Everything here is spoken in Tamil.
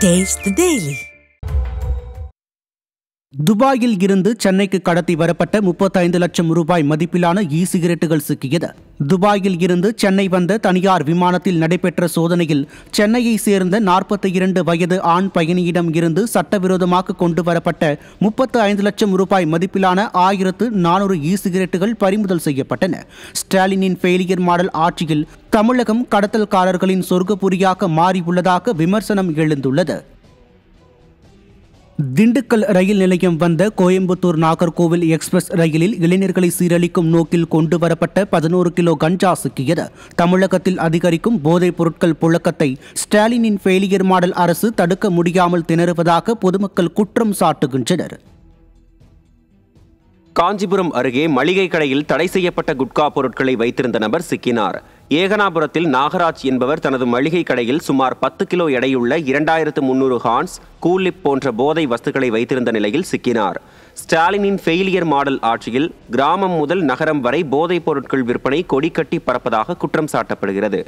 Taste the Daily. துபாயில் இருந்து சென்னைக்கு கடத்தி வரப்பட்ட 35 லட்சம் ரூபாய் மதிப்பிலான சிகரெட்டுகள் சிக்கியது. துபாயில் இருந்து சென்னை வந்த தனியார் விமானத்தில் நடைபெற்ற சோதனையில் சென்னையை சேர்ந்த 42 வயது ஆண் பயணியிடம் இருந்து சட்டவிரோதமாக கொண்டு வரப்பட்ட 35 லட்சம் ரூபாய் மதிப்பிலான 1400 சிகரெட்டுகள் பறிமுதல் செய்யப்பட்டன. ஸ்டாலினின் ஃபெயிலியர் மாடல் ஆட்சியில் தமிழகம் கடத்தல்காரர்களின் சொர்க்கபுரியாக மாறியுள்ளதாக விமர்சனம் எழுந்துள்ளது. திண்டுக்கல் ரயில் நிலையம் வந்த கோயம்புத்தூர் நாகர்கோவில் எக்ஸ்பிரஸ் ரயிலில் இளைஞர்களை சீரழிக்கும் நோக்கில் கொண்டு வரப்பட்ட 11 கிலோ கஞ்சா சிக்கியது. தமிழகத்தில் அதிகரிக்கும் போதைப் பொருட்கள் புழக்கத்தை ஸ்டாலினின் ஃபெயிலியர் மாடல் அரசு தடுக்க முடியாமல் திணறுவதாக பொதுமக்கள் குற்றம் சாட்டுகின்றனர். காஞ்சிபுரம் அருகே மளிகை கடையில் தடை செய்யப்பட்ட குட்கா பொருட்களை வைத்திருந்த நபர் சிக்கினார். ஏகனாபுரத்தில் நாகராஜ் என்பவர் தனது மளிகை கடையில் சுமார் 10 கிலோ எடையுள்ள 2300 ஹான்ஸ், கூலிப் போன்ற போதை வஸ்துக்களை வைத்திருந்த நிலையில் சிக்கினார். ஸ்டாலினின் ஃபெயிலியர் மாடல் ஆட்சியில் கிராமம் முதல் நகரம் வரை போதைப் பொருட்கள் விற்பனை கொடிக்கட்டி பறப்பதாக குற்றம் சாட்டப்படுகிறது.